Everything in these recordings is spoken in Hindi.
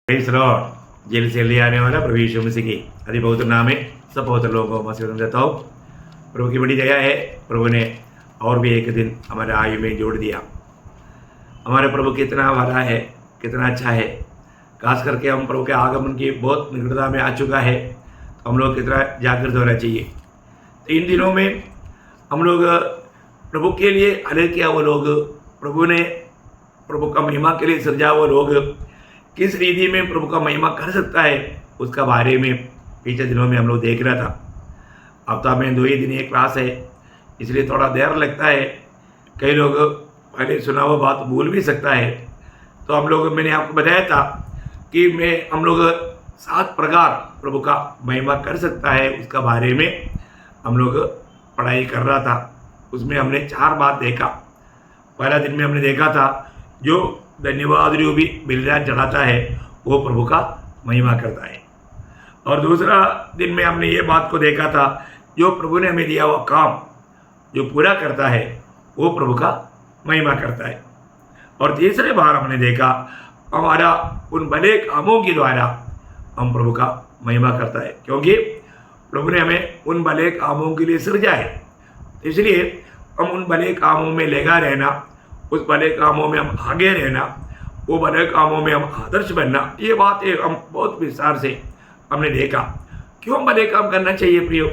Praise Lord. जेल से ले आने वाला प्रभु यीशु मसीह की अति पवित्र नाम में सब पवित्र लोगों को मसीह देता हूँ। प्रभु की बड़ी दया है, प्रभु ने और भी एक दिन हमारे आयु में जोड़ दिया। हमारे प्रभु कितना भला है, कितना अच्छा है। खास करके हम प्रभु के आगमन की बहुत निकटता में आ चुका है, तो हम लोग कितना जागृत होना चाहिए। तो इन दिनों में हम लोग प्रभु के लिए अलग किया वो लोग, प्रभु का महिमा के लिए सृजा वो लोग किस रीति में प्रभु का महिमा कर सकता है, उसका बारे में पिछले दिनों में हम लोग देख रहा था। हफ्ता में 2 ही दिन ये क्लास है, इसलिए थोड़ा देर लगता है। कई लोग पहले सुना हुआ बात भूल भी सकता है। तो मैंने आपको बताया था कि हम लोग 7 प्रकार प्रभु का महिमा कर सकता है, उसका बारे में हम लोग पढ़ाई कर रहा था। उसमें हमने 4 बात देखा। पहला दिन में हमने देखा था जो धन्यवाद भी बलिदान चढ़ाता है वो प्रभु का महिमा करता है। और दूसरा दिन में हमने ये बात को देखा था जो प्रभु ने हमें दिया हुआ काम जो पूरा करता है वो प्रभु का महिमा करता है। और तीसरे बार हमने देखा हमारा उन भले कामों के द्वारा हम प्रभु का महिमा करता है, क्योंकि प्रभु ने हमें उन भले कामों के लिए सृजा है। इसलिए हम उन भले कामों में लगा रहना, उस भले कामों में हम आगे रहना, वो भले कामों में हम आदर्श बनना, ये बात हम बहुत विस्तार से हमने देखा। क्यों भले काम करना चाहिए प्रियो?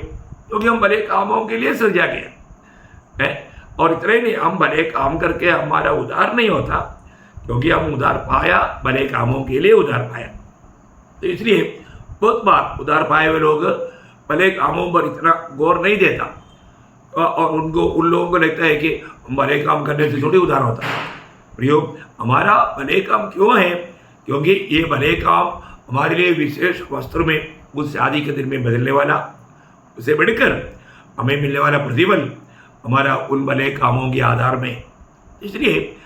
क्योंकि हम भले कामों के लिए सृजा गया है। और इतना ही नहीं, हम भले काम करके हमारा उद्धार नहीं होता, क्योंकि हम उद्धार पाया भले कामों के लिए उद्धार पाया। तो इसलिए बहुत बार उद्धार पाए हुए लोग भले कामों पर इतना गौर नहीं देता, और उन लोगों को लगता है कि हम भले काम करने से थोड़ी उद्धार होता है। प्रियो, हमारा भले काम क्यों है? क्योंकि ये भले काम हमारे लिए विशेष वस्त्र में उस शादी के दिन में बदलने वाला, उसे बढ़कर हमें मिलने वाला प्रतिफल हमारा उन भले कामों के आधार में। इसलिए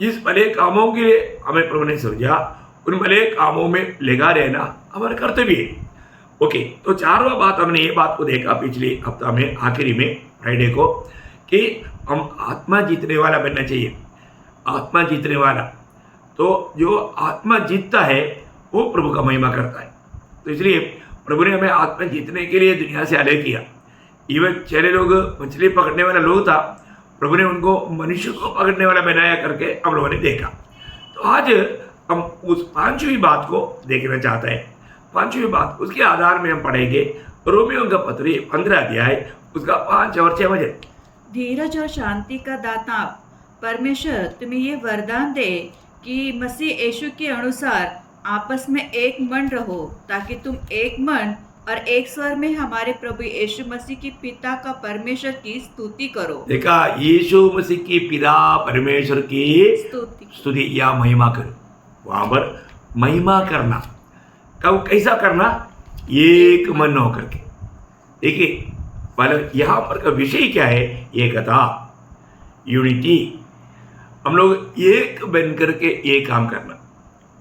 इस भले कामों के लिए हमें प्रभु ने सृजा, उन भले कामों में लगा रहना हमारा कर्तव्य है। ओके, तो 4वां बात हमने ये बात को देखा पिछले हफ्ता में आखिरी में फ्राइडे को, कि हम आत्मा जीतने वाला बनना चाहिए। आत्मा जीतने वाला, तो जो आत्मा जीतता है वो प्रभु का महिमा करता है। तो इसलिए प्रभु ने हमें आत्मा जीतने के लिए दुनिया से अलग किया। इवन चेहरे लोग मछली पकड़ने वाला लोग था, प्रभु ने उनको मनुष्य को पकड़ने वाला बनाया करके हम लोगों ने देखा। तो आज हम उस 5वीं बात को देखना चाहते हैं। 5वीं बात, उसके आधार में हम पढ़ेंगे रोमियो का पत्री 15 अध्याय उसका 5 और 6 वचन। धीरज और शांति का दाता परमेश्वर तुम्हें ये वरदान दे कि मसीह यीशु के अनुसार आपस में एक मन रहो, ताकि तुम एक मन और एक स्वर में हमारे प्रभु यीशु मसीह की पिता का परमेश्वर की स्तुति करो। देखा, यीशु मसीह की पिता परमेश्वर की स्तुति या महिमा करो। वहां पर महिमा करना कब, कैसा करना? एक मन होकर के। देखिए, पहले यहाँ पर का विषय क्या है? एकता, यूनिटी। हम लोग एक बन करके एक काम करना।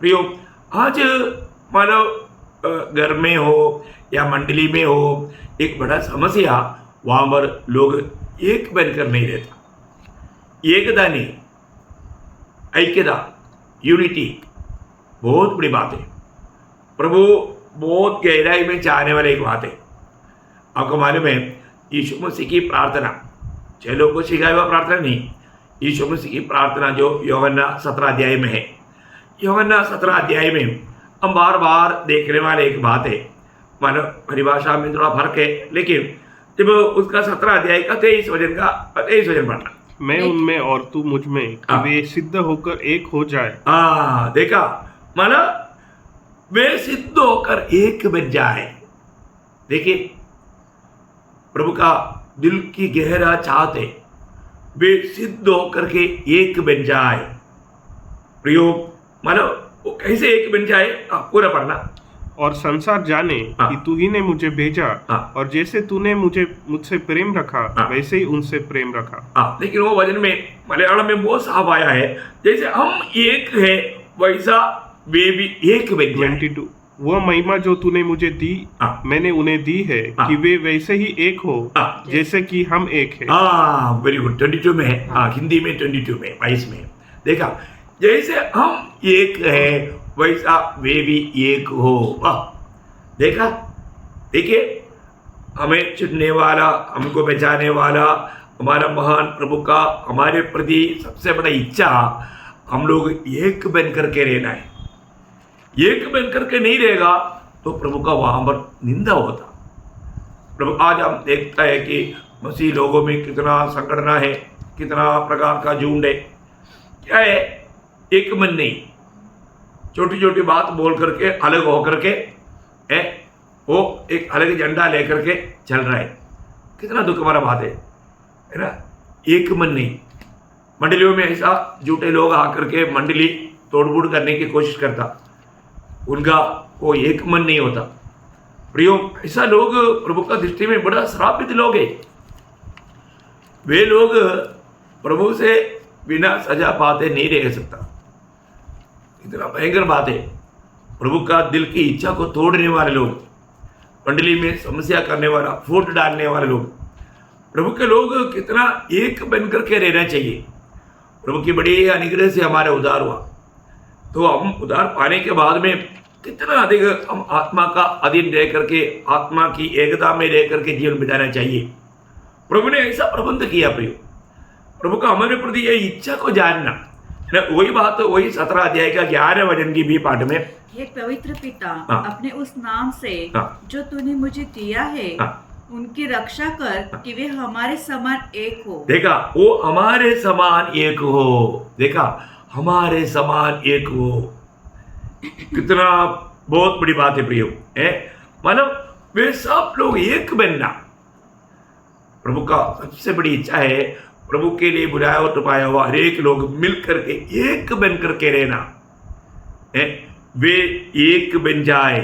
प्रियो, आज मानो घर में हो या मंडली में हो एक बड़ा समस्या, वहाँ पर लोग एक बनकर नहीं रहता। एकता नहीं, ऐक्यता, यूनिटी बहुत बड़ी बात है। प्रभु बहुत गहराई में चाहने वाले एक बात है। आपको मालूम है, यीशु मसीह की प्रार्थना, चेलों को सिखाया हुआ प्रार्थना नहीं, यीशु मसीह की प्रार्थना जो यूहन्ना 17 अध्याय में है। यूहन्ना 17 अध्याय में हम बार बार देखने वाले एक बात है। मानो परिभाषा में थोड़ा फर्क है, लेकिन जब उसका 17 अध्याय का 23 वचन पढ़ना, मैं उनमें और तू मुझ में, कि वे सिद्ध होकर एक हो जाए। देखा, माना वे सिद्ध होकर एक बन जाए। देखिए, प्रभु का दिल की गहरा चाहत है वे सिद्ध होकर के एक बन जाए। प्रियो, मानो वो कैसे एक बन जाए? पूरा पढ़ना। और संसार जाने कि तू ही ने मुझे भेजा, और जैसे तूने मुझसे प्रेम रखा वैसे ही उनसे प्रेम रखा। लेकिन वो वचन में मलयालम में बहुत साफ आया है, जैसे हम एक है वैसा वे भी एक बन जाए। 22, वह महिमा जो तूने मुझे दी मैंने उन्हें दी है, कि वे वैसे ही एक हो जैसे कि हम एक है। Very good. 22 में है, हिंदी में 22 में 22 में। देखा, जैसे हम एक है वैसा वे भी एक हो। वाह, देखा, देखिए, हमें चुनने वाला, हमको बचाने वाला हमारा महान प्रभु का हमारे प्रति सबसे बड़ा इच्छा हम लोग एक बन करके रहना है। एक बन करके नहीं रहेगा तो प्रभु का वहां पर निंदा होता। प्रभु आज हम देखता है कि मसीह लोगों में कितना संगठना है, कितना प्रकार का झुंड है। क्या है? एक मन नहीं, छोटी छोटी बात बोल करके अलग होकर के है, वो एक अलग झंडा लेकर के चल रहा है। कितना दुख हमारा बात है ना? एक मन नहीं। मंडलियों में ऐसा झूठे लोग आकर के मंडली तोड़फोड़ करने की कोशिश करता, उनका वो एक मन नहीं होता। प्रियो, ऐसा लोग प्रभु का दृष्टि में बड़ा श्रापित लोग हैं। वे लोग प्रभु से बिना सजा पाते नहीं रह सकता। इतना भयंकर बात है। प्रभु का दिल की इच्छा को तोड़ने वाले लोग, मंडली में समस्या करने वाला, फूट डालने वाले लोग, प्रभु के लोग कितना एक बन करके रहना चाहिए। प्रभु की बड़ी अनुग्रह से हमारे उद्धार हुआ, तो हम उद्धार पाने के बाद में कितना अधिक हम आत्मा का अधीन रह करके, आत्मा की एकता में रह करके जीवन बिताना चाहिए। प्रभु ने ऐसा प्रबंध किया। प्रियो, प्रभु का हमारे प्रति ये इच्छा को जानना, वही बात, वही 17 अध्याय का 11 वचन की भी पाठ में, हे पवित्र पिता, हाँ। अपने उस नाम से हाँ। जो तूने मुझे दिया है, हाँ। उनकी रक्षा कर कि वे हमारे समान एक हो। देखा, वो हमारे समान एक हो। देखा, हमारे समान एक हो। कितना बहुत बड़ी बात है प्रियो, है मतलब वे सब लोग एक बनना प्रभु का सबसे बड़ी इच्छा है। प्रभु के लिए बुलाया और टुपाया हुआ हर एक लोग मिल करके एक बन करके रहना है, वे एक बन जाए।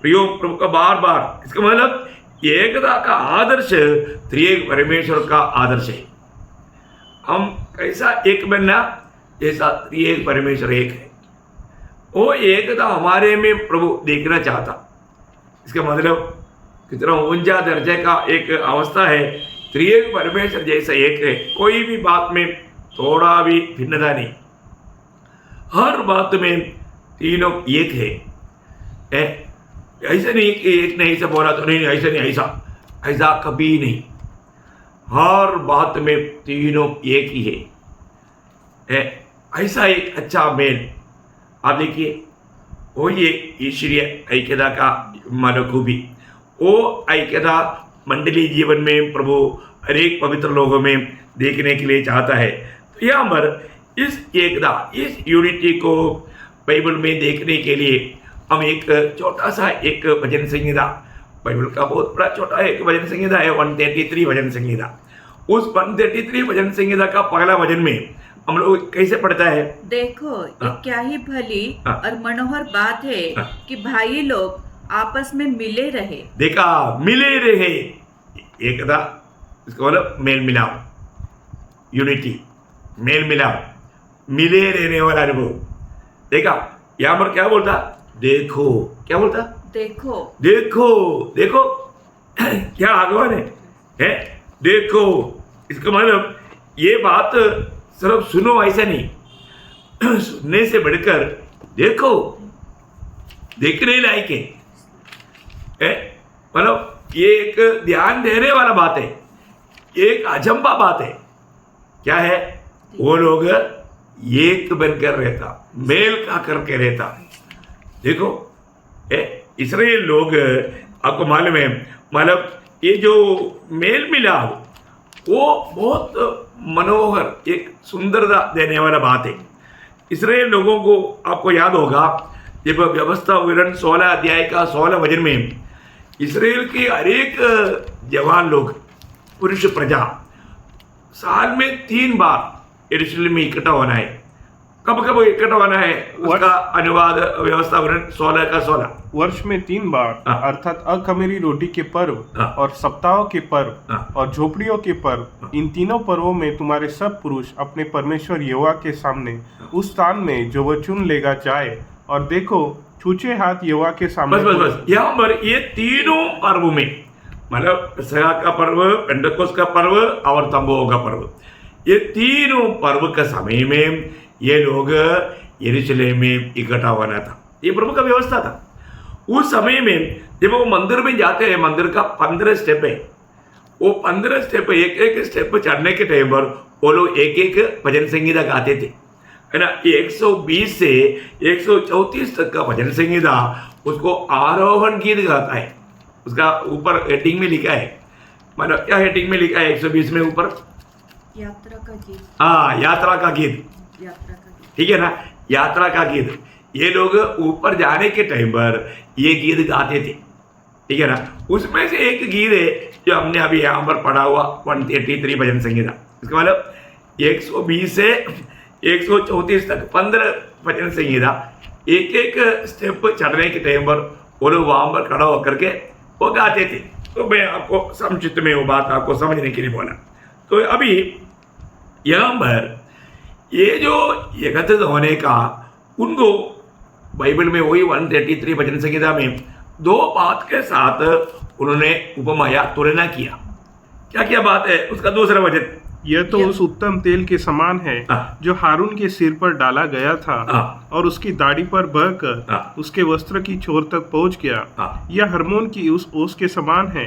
प्रियो, प्रभु का बार बार, इसका मतलब एकता का आदर्श त्रिएक परमेश्वर का आदर्श है। हम कैसा एक बनना, जैसा त्रिएक परमेश्वर एक है, वो एकता हमारे में प्रभु देखना चाहता। इसका मतलब कितना ऊंचा दर्जे का एक अवस्था है। त्रिएक परमेश्वर जैसा एक है, कोई भी बात में थोड़ा भी भिन्नता नहीं, हर बात में तीनों एक है। ऐसा नहीं कि एक ने ऐसा बोला तो नहीं, ऐसा नहीं, ऐसा कभी नहीं। हर बात में तीनों एक ही है। ऐसा एक अच्छा मेल आप देखिए, वो ये ईश्वरीय ऐक्यता का मनोखूबी, वो ऐक्यता मंडली जीवन में प्रभु अनेक पवित्र लोगों में देखने के लिए चाहता है। तो यहाँ पर इस एकता, इस यूनिटी को बाइबल में देखने के लिए हम एक छोटा सा एक भजन संहिता, बाइबल का बहुत बड़ा छोटा एक भजन संहिता है, 133 भजन संहिता। उस 133 भजन संहिता का पहला भजन में हम लोग कैसे पढ़ता है? देखो, ये क्या ही भली और मनोहर बात है कि भाई लोग आपस में मिले रहे। देखा, मिले रहे, एकता, इसका मतलब मेल मिलाव, यूनिटी, मेल मिलाव, मिले रहने वाला अनुभव। देखा, यहां पर क्या बोलता? देखो, क्या बोलता? देखो, देखो, देखो क्या आगमन है? देखो, इसका मतलब ये बात सिर्फ सुनो ऐसा नहीं, सुनने से बढ़कर देखो, देखने लायक है। मतलब ये एक ध्यान देने वाला बात है, एक अजंबा बात है। क्या है? वो लोग एक बनकर रहता, मेल का करके रहता। देखो, इस्राएल लोग, आपको मालूम है, मतलब ये जो मेल मिलाव, वो बहुत मनोहर, एक सुंदरता देने वाला बात है। इस्राएल लोगों को आपको याद होगा, जब व्यवस्था विवरण 16 अध्याय का 16 वचन में इस्राएल के अनेक जवान लोग, पुरुष प्रजा, साल में 3 बार यरूशलेम में इकट्ठा होना है। कब कब इकट्ठा होना है? उसका अनुवाद व्यवस्था विवरण 16 का 16। वर्ष में 3 बार, अर्थात अखमीरी रोटी के पर्व और सप्ताहों के पर्व और झोपड़ियों के पर्व, इन तीनों पर्वों में तुम्हारे सब पुरुष अपने परमेश्वर यहोवा के सामने उस स्थान में जो वह चुन लेगा जाए, और देखो, छूछे हाथ यहोवा के सामने। बस यहाँ पर ये तीनों पर्व में, मतलब पेसह का पर्व, पेंटकोस्त का पर्व और तंबुओं का पर्व, ये तीनों पर्व के समय में ये लोग यरूशलेम में इकट्ठा होना था। ये प्रभु का व्यवस्था था। उस समय में जब वो मंदिर में जाते हैं, मंदिर का 15 स्टेप है, वो 15 स्टेप एक एक स्टेप चढ़ने के टाइम पर वो लोग एक एक भजन संगीता गाते थे, है ना। 120 से 134 तक का भजन संगीता उसको आरोहण गीत गाता है। उसका ऊपर हेडिंग में लिखा है, मतलब क्या हेडिंग में लिखा है 120 में ऊपर? यात्रा का गीत। हाँ, यात्रा का गीत, यात्रा का गीत, ठीक है ना, यात्रा का गीत। ये लोग ऊपर जाने के टाइम पर ये गीत गाते थे, ठीक है ना। उसमें से एक गीत है जो हमने अभी यहाँ पर पढ़ा हुआ 133 भजन संगीता। इसका मतलब 120 से 134 तक 15 भजन संगीता एक एक स्टेप चढ़ने के टाइम पर वो लोग वहाँ पर खड़ा होकर के वो गाते थे। तो मैं आपको संक्षिप्त में वो बात आपको समझने के लिए बोला। तो अभी यहाँ पर ये जो एकत्रित होने का, उनको बाइबल में वही 133 भजन संगीता में 2 बात के साथ उन्होंने उपमाया तुलना किया। क्या क्या बात है? उसका दूसरा वचन, यह तो उस उत्तम तेल के समान है जो हारून के सिर पर डाला गया था और उसकी दाढ़ी पर बहकर उसके वस्त्र की छोर तक पहुंच गया। यह हरमोन की उस ओस के समान है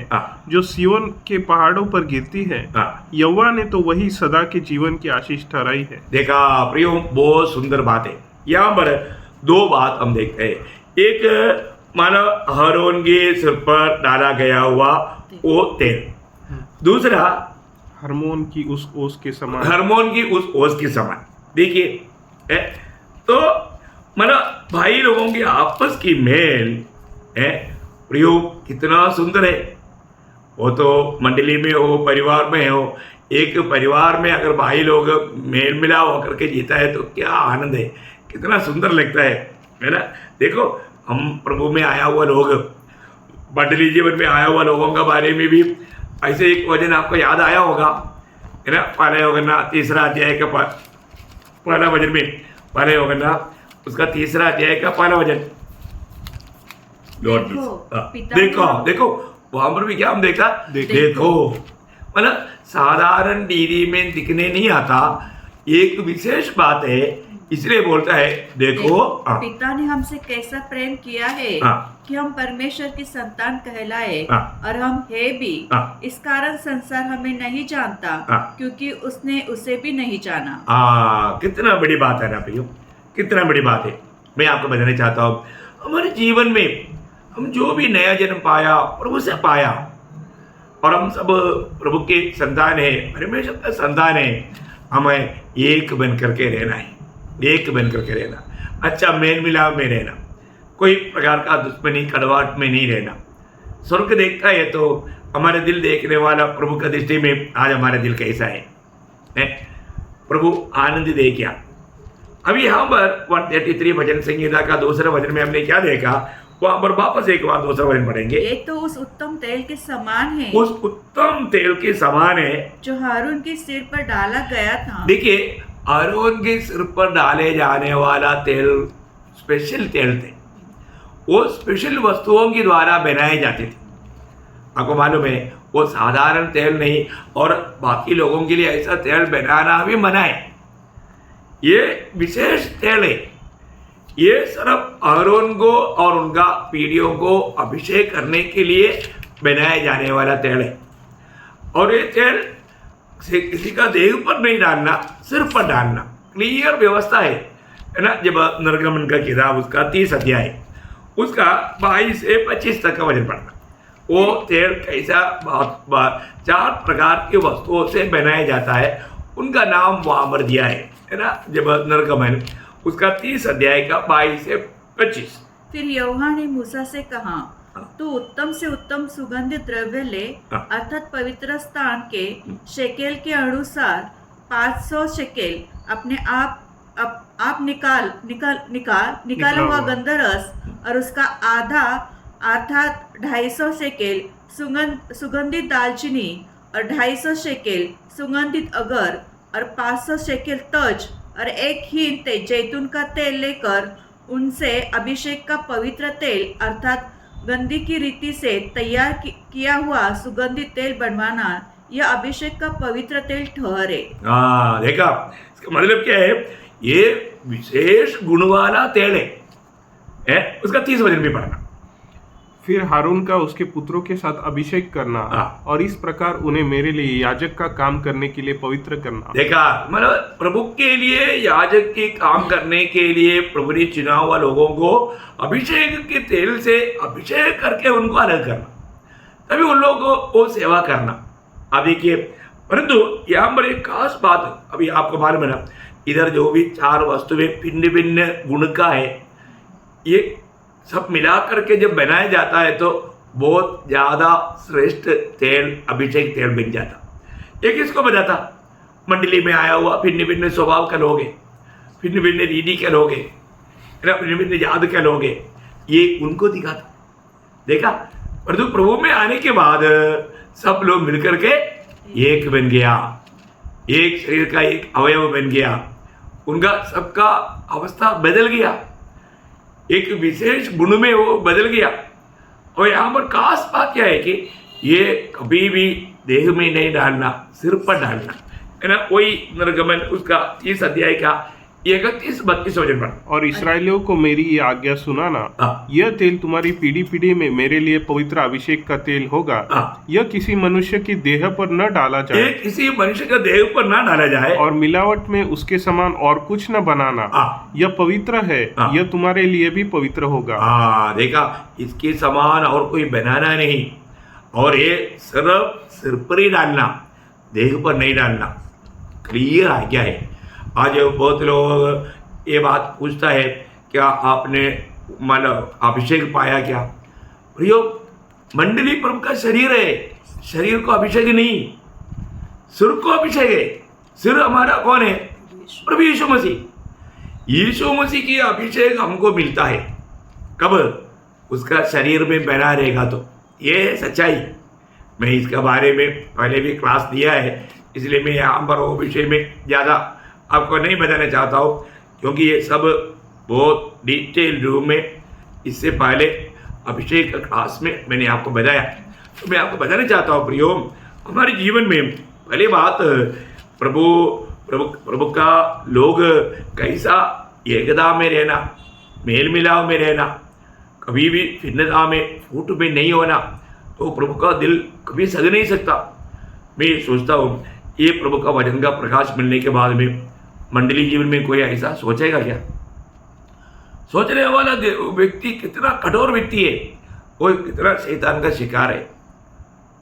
जो सियोन के पहाड़ों पर गिरती है। यहोवा ने तो वही सदा के जीवन की आशीष ठहराई है। देखा प्रियो, बहुत सुंदर बात है। यहाँ पर 2 बात हम देखते हैं। एक मानो हारून के सिर पर डाला गया हुआ वो तेल, दूसरा हरमोन की उस ओस के समान, हरमोन की उस ओस के समान। देखिए, तो मतलब भाई लोगों की आपस की मेल है प्रियो कितना सुंदर है। वो तो मंडली में हो, परिवार में हो, एक परिवार में अगर भाई लोग मेल मिलाप होकर के जीता है तो क्या आनंद है, कितना सुंदर लगता है ना। देखो, हम प्रभु में आया हुआ लोग, मंडली जीवन में आया हुआ लोगों का बारे में भी ऐसे एक वचन आपको याद आया होगा, है ना। पहले होगा ना 3 अध्याय का पहला वचन में, पहले होगा ना उसका 3 अध्याय का पहला वचन। देखो देखो वहां पर भी क्या हम देखा, देखो मतलब साधारण रीति में दिखने नहीं आता, एक विशेष बात है, इसलिए बोलता है देखो पिता ने हमसे कैसा प्रेम किया है कि हम परमेश्वर की संतान कहलाए, और हम है भी। इस कारण संसार हमें नहीं जानता क्योंकि उसने उसे भी नहीं जाना। कितना बड़ी बात है ना भैया, कितना बड़ी बात है। मैं आपको बताना चाहता हूँ, हमारे जीवन में हम जो भी नया जन्म पाया प्रभु से पाया, और हम सब प्रभु के संतान है, परमेश्वर का संतान है। हमें एक बन करके रहना है, एक बन करके रहना, अच्छा मेल मिलाप में रहना, कोई प्रकार का दुश्मनी कड़वाहट में नहीं रहना। स्वर्ग देखता है तो हमारे दिल देखने वाला प्रभु का दृष्टि में आज हमारा दिल कैसा है? प्रभु आनंद दे क्या। अभी यहाँ पर 133 भजन संगीता का दूसरा वचन में हमने क्या देखा, वहां पर वापस एक बार दूसरा वचन पढ़ेंगे। ये तो उस उत्तम तेल के समान है, उस उत्तम तेल के समान है जो हारून के सिर पर डाला गया था। देखिए, हारून के सिर पर डाले जाने वाला तेल स्पेशल तेल थे, वो स्पेशल वस्तुओं के द्वारा बनाए जाते थे। आपको मालूम है, वो साधारण तेल नहीं, और बाकी लोगों के लिए ऐसा तेल बनाना भी मना है। ये विशेष तेल है, ये सिर्फ हारून को और उनका पीढ़ियों को अभिषेक करने के लिए बनाए जाने वाला तेल है। और ये तेल किसी का देह पर नहीं डालना, सिर पर डालना, क्लियर व्यवस्था है ना। जब निर्गमन का किताब उसका 30 अध्याय उसका 22 से 25 तक का वचन पढ़ना, वो तेल कैसा 4 प्रकार की वस्तुओं से बनाया जाता है, उनका नाम वहाँ पर दिया है ना। जब निर्गमन उसका 30 अध्याय का 22 से 25। फिर यहोवा ने मूसा से कहा, तू उत्तम से उत्तम सुगंधित द्रव्य ले, अर्थात पवित्र स्थान के शेकेल के अनुसार 500 शेकेल अपने आप निकाला हुआ गंधरस, और उसका आधा अर्थात 250 शेकेल सुगंधित दालचीनी, और 250 शेकेल सुगंधित अगर, और 500 शेकेल तज, और 1 हीन जैतून का तेल लेकर उनसे अभिषेक का पवित्र तेल अर्थात गंधी की रीति से तैयार किया हुआ सुगंधित तेल बनवाना, यह अभिषेक का पवित्र तेल ठहरे। देखा, इसका मतलब क्या है? ये विशेष गुण वाला तेल है उसका 30 वचन भी पढ़ना। फिर हारून का उसके पुत्रों के साथ अभिषेक करना और इस प्रकार उन्हें मेरे लिए याजक का काम करने के लिए पवित्र करना। देखा, मतलब प्रभु के लिए याजक के काम करने के लिए प्रभु ने चुना हुआ लोगों को अभिषेक के तेल से अभिषेक करके उनको अलग करना, तभी उन लोगों को वो सेवा करना। अब देखिए, परंतु यहाँ पर एक खास बात अभी आपको मालूम है ना, इधर जो भी 4 वस्तुएं भिन्न भिन्न गुण का है, ये सब मिला करके जब बनाया जाता है तो बहुत ज़्यादा श्रेष्ठ तेल, अभिषेक तेल बन जाता। ये किसको बताता? मंडली में आया हुआ भिन्न भिन्न स्वभाव का लोग है, भिन्न भिन्न रीति के लोग है, भिन्न भिन्न जात के लोग है, ये उनको दिखाता। देखा, परंतु प्रभु में आने के बाद सब लोग मिलकर के एक बन गया, एक शरीर का एक अवयव बन गया, उनका सबका अवस्था बदल गया, एक विशेष गुण में वो बदल गया। और यहाँ पर खास बात क्या है कि ये कभी भी देह में नहीं डालना, सिर पर डालना है ना। वही निर्गमन उसका 30 अध्याय का 31-32 वचन पर। और इस्राएलियों को मेरी ये आज्ञा सुनाना, यह तेल तुम्हारी पीढ़ी पीढ़ी में मेरे लिए पवित्र अभिषेक का तेल होगा। यह किसी मनुष्य की देह पर न डाला जाए, ये किसी मनुष्य का देह पर न डाला जाए, और मिलावट में उसके समान और कुछ न बनाना। यह पवित्र है, यह तुम्हारे लिए भी पवित्र होगा। देखा, इसके समान और कोई बनाना नहीं, और ये सिर्फ सिर पर ही डालना, देह पर नहीं डालना। क्लियर आज्ञा है। आज बहुत लोग ये बात पूछता है, क्या आपने मतलब अभिषेक पाया क्या? प्रियो, मंडली प्रभु का शरीर है, शरीर को अभिषेक नहीं, सिर को अभिषेक है। सिर हमारा कौन है? प्रभु यीशु मसीह। यीशु मसीह की अभिषेक हमको मिलता है कब? उसका शरीर में बना रहेगा तो। ये है सच्चाई। मैं इसके बारे में पहले भी क्लास दिया है, इसलिए मैं यहाँ पर वो विषय में ज़्यादा आपको नहीं बताना चाहता हूँ, क्योंकि ये सब बहुत डिटेल रूप में इससे पहले अभिषेक क्लास में मैंने आपको बताया। तो मैं आपको बताना चाहता हूँ प्रियो, हमारे जीवन में पहली बात प्रभु का लोग कैसा एकता में रहना, मेल मिलाव में रहना, कभी भी भिन्नता में फूट में नहीं होना, तो प्रभु का दिल कभी सह नहीं सकता। मैं सोचता हूँ ये प्रभु का वचन का प्रकाश मिलने के बाद में मंडली जीवन में कोई ऐसा सोचेगा क्या? सोचने वाला व्यक्ति कितना कठोर व्यक्ति है, वो कितना शैतान का शिकार है।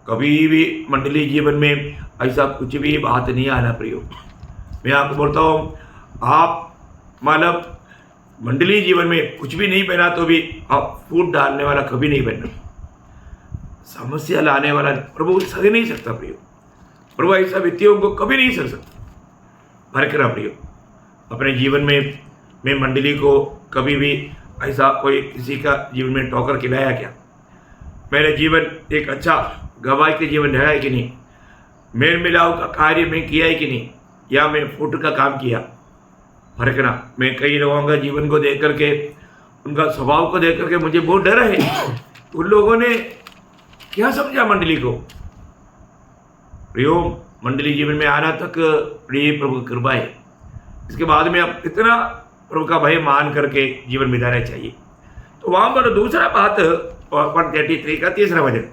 कभी भी मंडली जीवन में ऐसा कुछ भी बात नहीं आना प्रियो। मैं आपको बोलता हूँ, आप मतलब मंडली जीवन में कुछ भी नहीं बना तो भी आप फूट डालने वाला कभी नहीं बनना, समस्या लाने वाला प्रभु सह नहीं सकता प्रियो। प्रभु ऐसा व्यक्तियों को कभी नहीं सह सकता। फर्क रहा प्रियो, अपने जीवन में मैं मंडली को कभी भी ऐसा कोई किसी का जीवन में ठोकर खिलाया क्या? मेरे जीवन एक अच्छा गवाही के जीवन रहा है कि नहीं? मेल मिलाव का कार्य में किया है कि नहीं? या मैं फूट का काम किया? फर्क ना। मैं कई लोगों का जीवन को देख करके, उनका स्वभाव को देख करके मुझे बहुत डर है। उन लोगों ने क्या समझा मंडली को? प्रियो, मंडली जीवन में आना तक प्रिय प्रभु की कृपा है। इसके बाद में अब इतना प्रभु का भय मान करके जीवन बिताना चाहिए। तो वहाँ पर दूसरा बात 133 का 3रा वचन,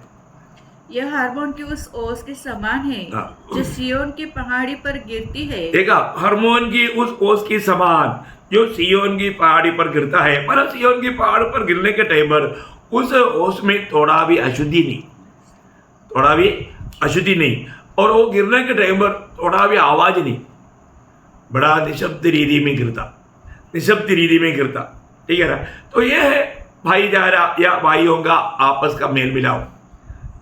यह हार्मोन की उस ओस के समान है जो सियोन की पहाड़ी पर गिरती है। देखा, हार्मोन की उस ओस की समान जो सियोन की पहाड़ी पर गिरता है। मतलब सियोन की पहाड़ पर गिरने के टाइम पर उस ओस में थोड़ा भी अशुद्धि नहीं, और वो गिरने के टाइम पर थोड़ा भी आवाज नहीं, बड़ा निशब्द रीति में गिरता। ठीक है ना? तो ये है भाईचारा या भाइयों का आपस का मेल मिलाव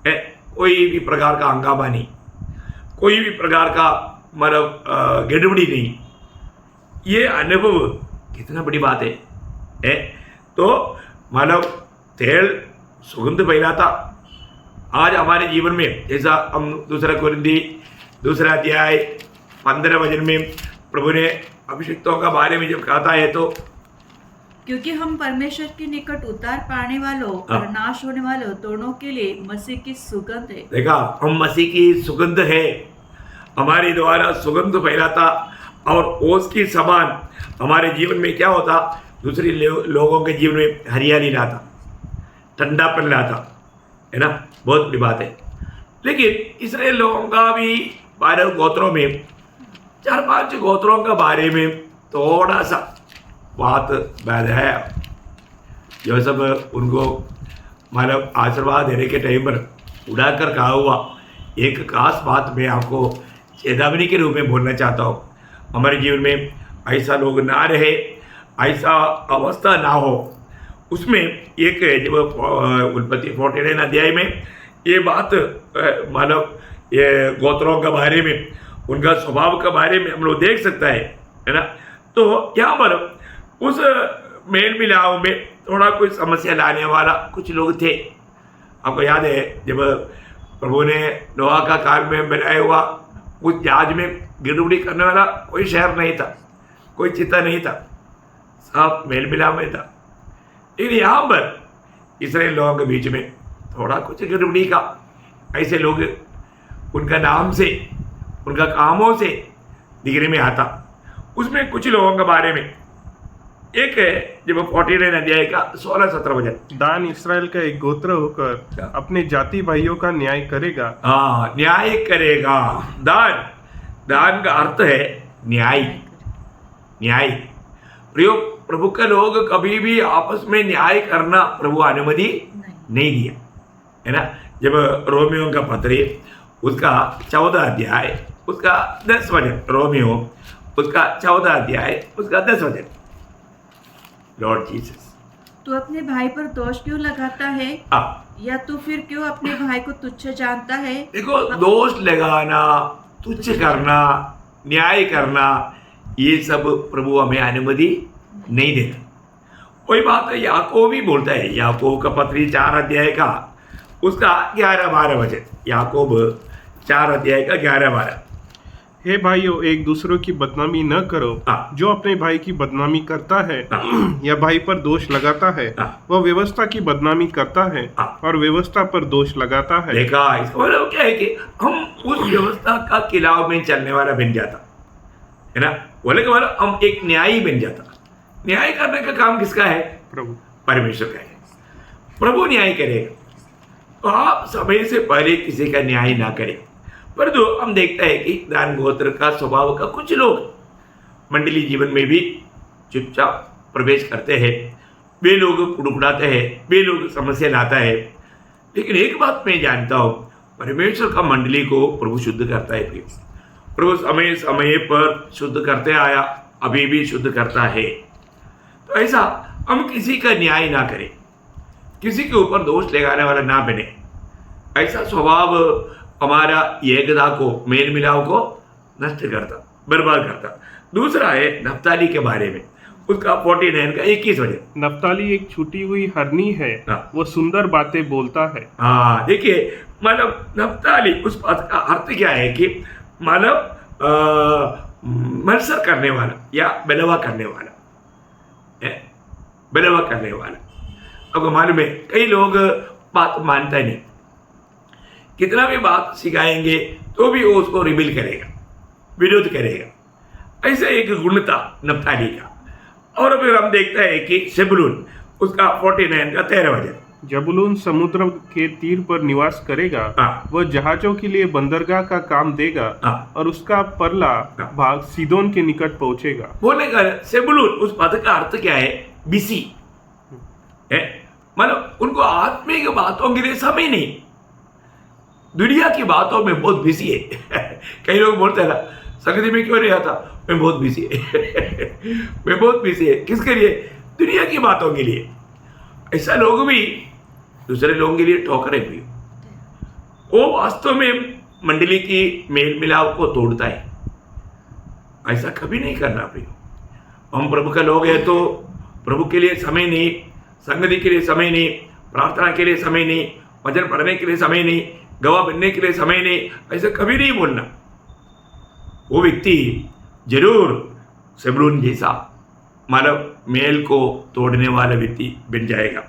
है। कोई भी प्रकार का हंगामा नहीं, कोई भी प्रकार का मतलब गड़बड़ी नहीं। ये अनुभव कितना बड़ी बात है? तो मतलब तेल सुगंध फैलाता। आज हमारे जीवन में जैसा हम 2 कोरिन्थी 2 अध्याय 15 वचन में प्रभु ने अभिषिक्तों का बारे में जब कहता है, तो क्योंकि हम परमेश्वर के निकट उतार पाने वालों और नाश होने वालों दोनों के लिए मसीह की सुगंध है। देखा, हम मसीह की सुगंध है, हमारे द्वारा सुगंध फैलाता। और ओस की समान हमारे जीवन में क्या होता, दूसरे लोगों के जीवन में हरियाली लाता, ठंडापन लाता, है ना, बहुत बड़ी बात है। लेकिन इस्राएल लोगों का भी 12 गोत्रों में 4-5 गोत्रों के बारे में थोड़ा सा बात बैध है। जो सब उनको मतलब आशीर्वाद देने के टाइम पर उड़ाकर कहा हुआ एक खास बात मैं आपको चेतावनी के रूप में बोलना चाहता हूँ। हमारे जीवन में ऐसा लोग ना रहे, ऐसा अवस्था ना हो। उसमें एक जब उत्पत्ति 49 अध्याय में ये बात मतलब ये गोत्रों के बारे में, उनका स्वभाव के बारे में हम लोग देख सकता है ना। तो यहाँ पर उस मेल मिलाप में थोड़ा कोई समस्या लाने वाला कुछ लोग थे। आपको याद है जब प्रभु ने नोआ का काल में बनाया हुआ उस जहाज में गिरउड़ी करने वाला कोई शहर नहीं था, कोई चिता नहीं था, सब मेल मिलाप में था। लेकिन यहाँ पर इस्राएल लोगों के बीच में थोड़ा कुछ गिरउड़ी का, ऐसे लोग उनका नाम से, उनका कामों से दिखने में आता। उसमें कुछ लोगों के बारे में एक है जब 49 अध्याय का 16-17 वचन, दान इस्राएल का एक गोत्र होकर अपने जाति भाइयों का न्याय करेगा। हाँ, न्याय करेगा। दान का अर्थ है न्याय। न्याय प्रभु के लोग कभी भी आपस में न्याय करना प्रभु अनुमति नहीं दिया, है ना। जब रोमियो का पत्र उसका 14 अध्याय उसका 10 वचन, रोमियो उसका 14 अध्याय उसका 10 वचन, लॉर्ड जीसस, तू अपने भाई पर दोष क्यों लगाता है? या तू फिर क्यों अपने भाई को तुच्छ जानता है? देखो, दोष लगाना, तुच्छ करना, न्याय करना, ये सब प्रभु हमें अनुमति नहीं देता। वही बात है याकूब भी बोलता है, याकूब का पत्री 4 अध्याय का उसका 11-12 वचन, याकूब 4 अध्याय का 11-12, हे भाइयों, एक दूसरों की बदनामी न करो। जो अपने भाई की बदनामी करता है या भाई पर दोष लगाता है वह व्यवस्था की बदनामी करता है और व्यवस्था पर दोष लगाता है। देखा, इसका मतलब क्या है कि हम उस व्यवस्था का खिलाफ में चलने वाला बन जाता है ना। बोले कि मतलब हम एक न्यायी बन जाता। न्याय करने का काम किसका है? प्रभु परमेश्वर का है। प्रभु न्याय करेगा। तो आप समय से पहले किसी का न्याय ना करें। परंतु हम देखते हैं कि दान गोत्र का स्वभाव का कुछ लोग मंडली जीवन में भी चुपचाप प्रवेश करते हैं। वे लोग कुड़कुड़ाते हैं, वे लोग समस्या लाता है। लेकिन एक बात मैं जानता हूँ, परमेश्वर का मंडली को प्रभु शुद्ध करता है। प्रभु समय समय पर शुद्ध करते आया, अभी भी शुद्ध करता है। तो ऐसा हम किसी का न्याय ना करें, किसी के ऊपर दोष लगाने वाला ना बने। ऐसा स्वभाव हमारा एकता को, मेल मिलाप को नष्ट करता, बर्बाद करता। दूसरा है नप्ताली के बारे में, उसका 49 का 21 वचन। नप्ताली एक छूटी हुई हरनी है, वो सुंदर बातें बोलता है। हाँ, देखिए, मतलब नप्ताली उस बात का अर्थ क्या है कि मतलब मत्सर करने वाला या बलवा करने वाला, बलवा करने वाला। अब मालूम है कई लोग बात मानता नहीं, कितना भी बात सिखाएंगे तो भी वो उसको रिबेल करेगा, विरोध करेगा। ऐसा एक गुण था नप्ताली का। और फिर हम देखते हैं कि जबूलून, उसका 49 का 13 वचन। जबूलून समुद्र के तीर पर निवास करेगा, वह जहाजों के लिए बंदरगाह का काम देगा और उसका परला भाग सीदोन के निकट पहुंचेगा। बोलने का जबूलून उस पद का अर्थ क्या है? बिजी है, मतलब उनको आत्मिक बातों के लिए समय नहीं, दुनिया की बातों में बहुत बिजी है। कई लोग बोलते हैं ना, संगति में क्यों नहीं आता? मैं बहुत बिजी है। मैं बहुत बिजी है। किसके लिए? दुनिया की बातों के लिए। ऐसा लोग भी दूसरे लोगों के लिए ठोकरें भी, वो वास्तव में मंडली की मेल मिलाप को तोड़ता है। ऐसा कभी नहीं करना भी। हम प्रभु का लोग हैं तो प्रभु के लिए समय नहीं, संगति के लिए समय नहीं, प्रार्थना के लिए समय नहीं, वचन पढ़ने के लिए समय नहीं, गवाह बनने के लिए समय नहीं, ऐसा कभी नहीं बोलना। वो व्यक्ति जरूर जबूलून जैसा मतलब मेल को तोड़ने वाला व्यक्ति बन जाएगा।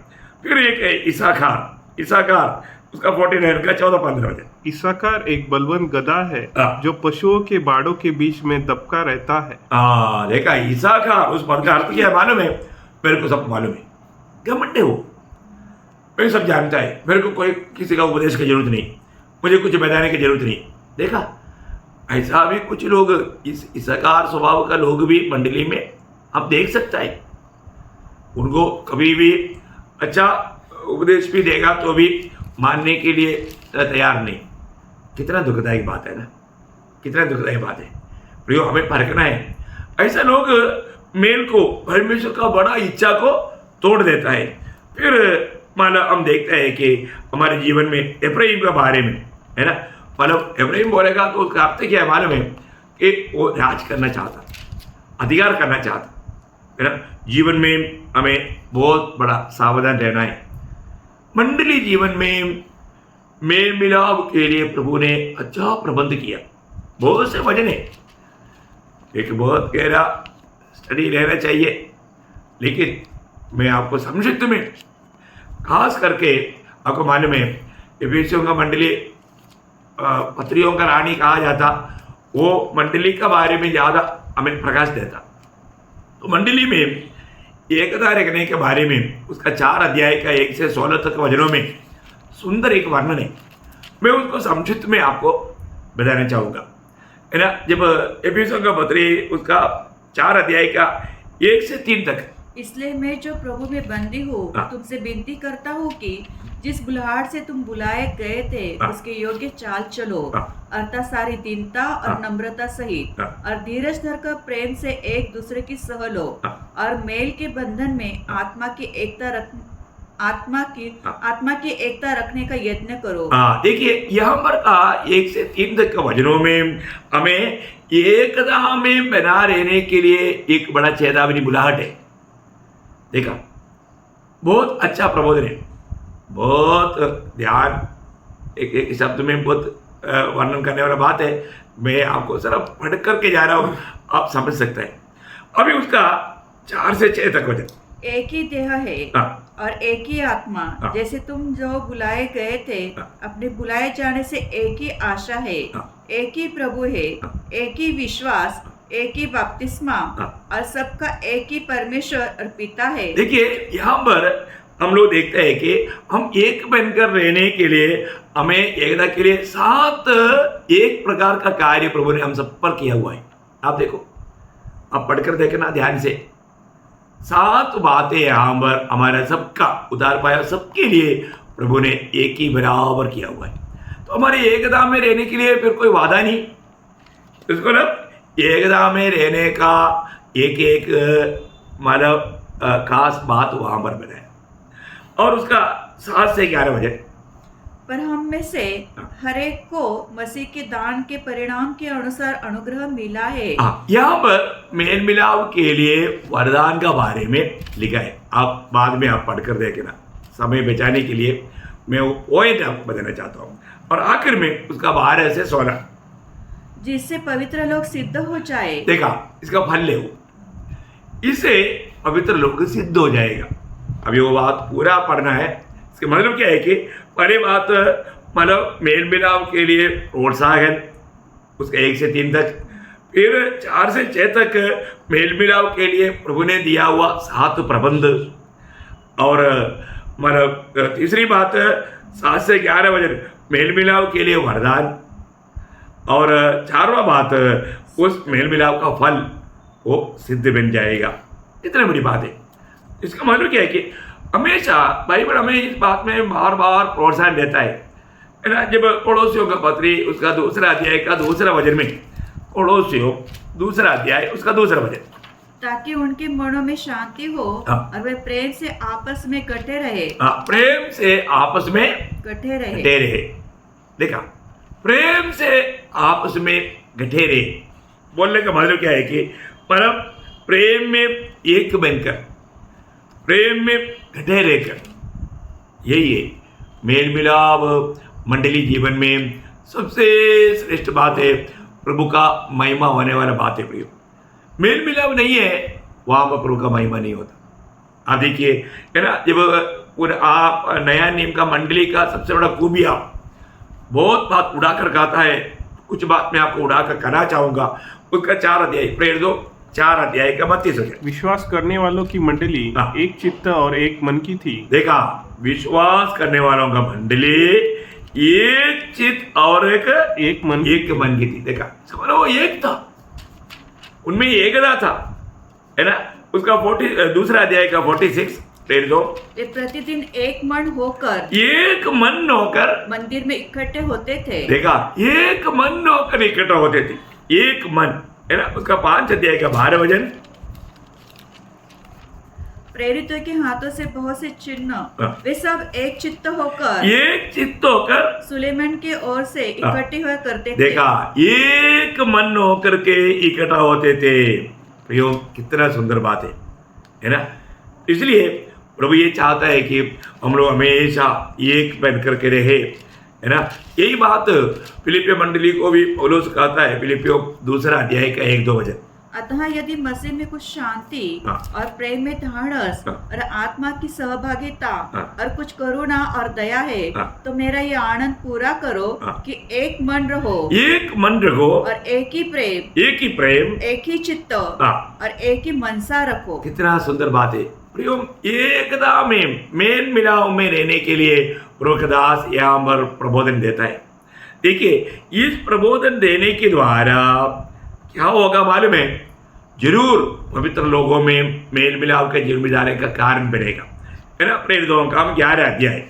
फिर एक है इसाखार उसका 49 का 14-15 वचन। इसाकार एक बलवंत गधा है हाँ। जो पशुओं के बाड़ों के बीच में दबका रहता है। देखा, इसाकार उस पद का अर्थ क्या है मालूम है? मेरे को सब मालूम है, घमंडी हो, मैं सब जानता है, मेरे को कोई किसी का उपदेश की जरूरत नहीं, मुझे कुछ बताने की जरूरत नहीं। देखा, ऐसा भी कुछ लोग, इस इसाकार स्वभाव का लोग भी मंडली में आप देख सकता है। उनको कभी भी अच्छा उपदेश भी देगा तो भी मानने के लिए तैयार नहीं। कितना दुखदायक बात है ना, कितना दुखदायक बात है। प्रियो, हमें परखना है। ऐसा लोग मेल को, परमेश्वर का बड़ा इच्छा को तोड़ देता है। फिर माना हम देखते हैं कि हमारे जीवन में एफ्राइम के बारे में है ना, मतलब एफ्राइम बोलेगा तो उसका अर्थ क्या है मालूम है? कि वो राज करना चाहता, अधिकार करना चाहता है ना। जीवन में हमें बहुत बड़ा सावधान रहना है। मंडली जीवन में मेल मिलाप के लिए प्रभु ने अच्छा प्रबंध किया। बहुत से वजन है, एक बहुत गहरा स्टडी रहना चाहिए, लेकिन मैं आपको संक्षिप्त में खास करके आपको मालूम है, एफिसियों का मंडली पत्रियों का रानी कहा जाता, वो मंडली के बारे में ज़्यादा हमें प्रकाश देता। तो मंडली में एकता रखने के बारे में उसका 4 अध्याय का 1 से 16 तक वचनों में सुंदर एक वर्णन है। मैं उसको संक्षिप्त में आपको बताना चाहूँगा, है ना। जब एफिसियों का पत्री उसका 4 अध्याय का 1 से 3 तक, इसलिए मैं जो प्रभु में बंदी हूँ तुमसे विनती करता हूँ कि जिस बुलाहट से तुम बुलाए गए थे उसके योग्य चाल चलो, अर्थात सारी दीनता और नम्रता सहित और धीरज धर कर प्रेम से एक दूसरे की सह लो और मेल के बंधन में आत्मा की एकता रखने का यत्न करो। देखिए, यहाँ पर 1 से 3 तक के वचनों में हमें एकता में बना रहने के लिए एक बड़ा चेतावनी बुलाहट है। देखा, बहुत अच्छा प्रबोधन है, बहुत ध्यान, एक शब्द में बहुत वर्णन करने वाला बात है। मैं आपको सिर्फ पढ़ करके जा रहा हूँ, आप समझ सकते हैं। अभी उसका 4 से 6 तक वचन, एक ही देह है और एक ही आत्मा, जैसे तुम जो बुलाए गए थे अपने बुलाए जाने से एक ही आशा है, एक ही प्रभु है, एक ही विश्वास, एक ही बपतिस्मा और सबका एक ही परमेश्वर और पिता है। देखिए, यहाँ पर हम लोग देखते हैं कि हम एक बनकर रहने के लिए, हमें एकता के लिए 7 एक प्रकार का कार्य प्रभु ने हम सब पर किया हुआ है। आप देखो, आप पढ़कर देखना ध्यान से, 7 बातें यहाँ पर हमारा सबका उतार पाया, सबके लिए प्रभु ने एक ही बराबर किया हुआ है। तो हमारे एकता में रहने के लिए फिर कोई वादा नहीं, इसको ना एकता में रहने का एक मतलब खास बात वहाँ पर बनाया। और उसका 7 से 11 वचन, पर हम में से हर एक को मसीह के दान के परिणाम के अनुसार अनुग्रह मिला है। यहाँ पर मेल मिलाप के लिए वरदान का बारे में लिखा है। आप बाद में आप पढ़कर देखना, समय बचाने के लिए मैं वो पॉइंट आपको बताना चाहता हूँ। और आखिर में उसका 12 से 16, जिससे पवित्र लोग सिद्ध हो जाए। देखा, इसका फल ले, इससे पवित्र लोग सिद्ध हो जाएगा। अभी वो बात पूरा पढ़ना है। इसका मतलब क्या है कि पहले बात मतलब मेल मिलाप के लिए प्रोत्साहन, उसका 1 से 3 तक, फिर 4 से 6 तक मेल मिलाप के लिए प्रभु ने दिया हुआ 7 प्रबंध, और मतलब तीसरी बात 7 से 11 वचन मेल मिलाप के लिए वरदान, और 4वां बात उस मेल मिलाप का फल वो सिद्ध बन जाएगा। इतनी बड़ी बात है। इसका मतलब क्या है कि हमेशा बाइबल हमें इस बात में बार बार प्रोत्साहन देता है ना। जब पड़ोसियों का पत्री उसका 2 अध्याय का 2 वचन में, पड़ोसियों 2 अध्याय उसका 2 वचन, ताकि उनके मनों में शांति हो और वे प्रेम से आपस में कटे रहे। प्रेम से आपस में कटे रहे। देखा, प्रेम से आपस में गठे रहे बोलने का मतलब क्या है कि मतलब प्रेम में एक बनकर, प्रेम में गठे रहकर, यही है मेल मिलाप मंडली जीवन में सबसे श्रेष्ठ बात है। प्रभु का महिमा होने वाला बात है। प्रिय, मेल मिलाप नहीं है, वहाँ पर प्रभु का महिमा नहीं होता। आप देखिए, है ना, जब आप नया नियम का मंडली का सबसे बड़ा खूबिया बहुत बात उड़ाकर कहता है। कुछ बात मैं आपको उड़ाकर कहना चाहूंगा। उसका 4 अध्याय प्रेर 2 4 अध्याय का 32 वचन। विश्वास करने वालों की मंडली हाँ। एक चित्त और एक मन की थी। देखा, विश्वास करने वालों का मंडली एक चित्त और एक मन की थी। देखा, समझो वो एक था, उनमें एकता था, है ना। उसका 2 अध्याय का 46 प्रेर 2। वे प्रतिदिन एक मन होकर मंदिर में इकट्ठे होते थे। देखा, एक मन होकर इकट्ठा होते थे, एक मन, है ना। उसका 5 अध्याय का 12 वचन। प्रेरितों के हाथों से बहुत से चिन्ह, वे सब एक चित्त होकर सुलेमान के ओर से इकट्ठे हुआ करते थे। देखा, एक मन होकर के इकट्ठा होते थे। प्रियो, कितना सुंदर बात है ना। इसलिए प्रभु ये चाहता है कि हम लोग हमेशा एक बन करके रहे, है ना। यही बात फिलिपियो मंडली को भी पौलुस कहता है, फिलिपियो 2 अध्याय का 1-2 वचन। अतः यदि मसीह में कुछ शांति और प्रेम में ढाढ़स और आत्मा की सहभागिता और कुछ करुणा और दया है, तो मेरा ये आनंद पूरा करो कि एक मन रहो और एक ही प्रेम, एक ही चित्त और एक ही मनसा रखो। कितना सुंदर बात है प्रियो। एकता में मेल मिलाव में रहने के लिए प्रभुदास यहाँ पर प्रबोधन देता है। देखिए, इस प्रबोधन देने के द्वारा क्या होगा मालूम है? जरूर पवित्र लोगों में मेल मिलाव के जीवन में जाने का कारण बनेगा, है ना। प्रेरितों का 11 अध्याय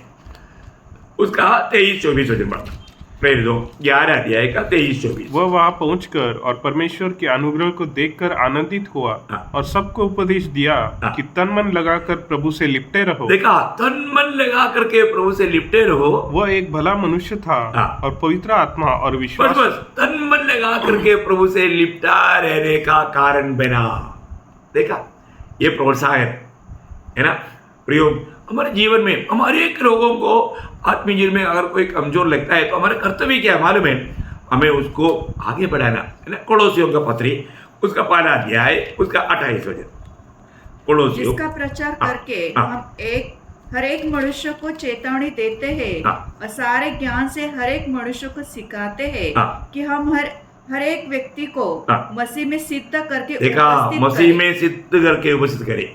उसका 23-24 वचन। प्रेरितों 11 अध्याय का 23-24। वह वहां पहुंचकर और परमेश्वर के अनुग्रह को देखकर आनंदित हुआ और सबको उपदेश दिया कि तन मन लगाकर प्रभु से लिपटे रहो। देखा, तन मन लगा करके प्रभु से लिपटे रहो। वह एक भला मनुष्य था और पवित्र आत्मा और विश्वास। बस तन मन लगा करके प्रभु से लिपटा रहने का कारण बना। देखा, ये प्रोत्साहन है ना। प्रियो, हमारे जीवन में हमारे एक लोगों को आत्मीय जीवन में अगर कोई कमजोर लगता है तो हमारा कर्तव्य क्या है मालूम है? हमें उसको आगे बढ़ाना, है ना। कोलोसियों का पत्री उसका 1 अध्याय उसका 28 वचन। कोलोसियों जिसका प्रचार करके हम हर एक मनुष्य को चेतावनी देते हैं और सारे ज्ञान से हर एक मनुष्य को सिखाते हैं कि हम हर एक व्यक्ति को मसीह में सिद्ध करके मसीह में सिद्ध करके उपस्थित करें।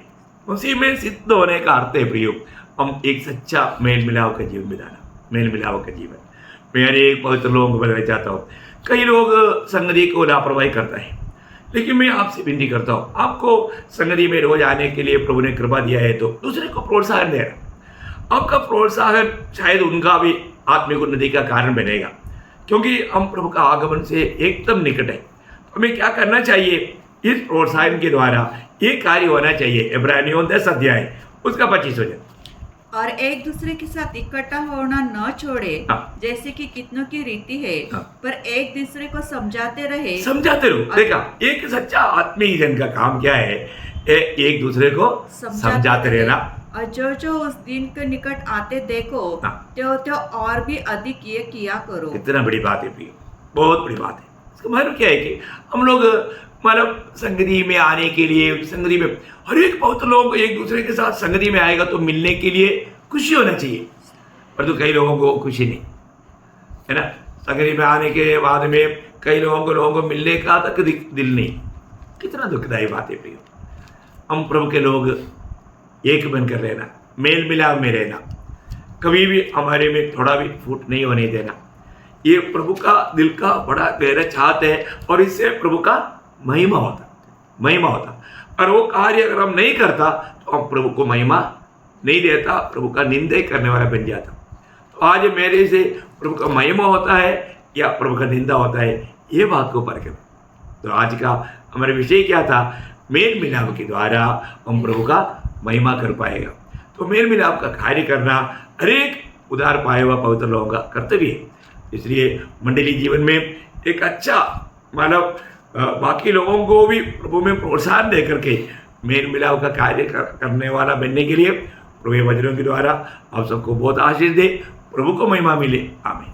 मसीह में सिद्ध होने का अर्थ है प्रियो, हम एक सच्चा मेल मिलाव का जीवन बिताना। मेल मिलाव का जीवन मैं एक पवित्र लोगों को बताना चाहता हूँ। कई लोग संगति को लापरवाही करता है, लेकिन मैं आपसे विनती करता हूँ, आपको संगति में रोज आने के लिए प्रभु ने कृपा दिया है तो दूसरे को प्रोत्साहन देना। आपका प्रोत्साहन शायद उनका भी आत्मिक उन्नति का कारण बनेगा, क्योंकि हम प्रभु का आगमन से एकदम निकट है। तो हमें क्या करना चाहिए? इस प्रोत्साहन के द्वारा ये कार्य होना चाहिए। इब्रानियों 10 अध्याय उसका 25 वचन। और एक दूसरे के साथ इकट्ठा होना न छोड़े जैसे कि कितनों की रीति है, पर एक दूसरे को समझाते रहो। देखा, एक सच्चा आत्मीय जन का काम क्या है? एक दूसरे को समझाते रहना। और जो उस दिन के निकट आते देखो त्यो और भी अधिक ये किया करो। कितना बड़ी बात है प्रिय, बहुत बड़ी बात है। इसका मतलब क्या है कि हम लोग मतलब संगति में आने के लिए, संगति में हर एक बहुत लोग एक दूसरे के साथ संगति में आएगा तो मिलने के लिए खुशी होना चाहिए, पर तो कई लोगों को खुशी नहीं, है ना। संगति में आने के बाद में कई लोगों को मिलने का तक दिल नहीं। कितना दुखदायी बात है प्रिय। हम प्रभु के लोग एक बनकर रहना, मेल मिलाव में रहना, कभी भी हमारे में थोड़ा भी फूट नहीं होने देना। ये प्रभु का दिल का बड़ा गहरा चाहत है और इससे प्रभु का महिमा होता। और वो कार्य अगर हम नहीं करता तो हम प्रभु को महिमा नहीं देता, प्रभु का निंदा करने वाला बन जाता। तो आज मेरे से प्रभु का महिमा होता है या प्रभु का निंदा होता है, ये बात को परखें। तो आज का हमारा विषय क्या था? मेल मिलाप के द्वारा हम प्रभु का महिमा कर पाएगा। तो मेल मिलाप का कार्य करना हर एक उदार पाए हुआ पवित्र लोगों का कर्तव्य है। इसलिए मंडली जीवन में एक अच्छा मानव बाकी लोगों को भी प्रभु में प्रोत्साहन दे करके मेल मिलाप का कार्य करने वाला बनने के लिए प्रभु वचनों के द्वारा आप सबको बहुत आशीष दे। प्रभु को महिमा मिले। आमीन।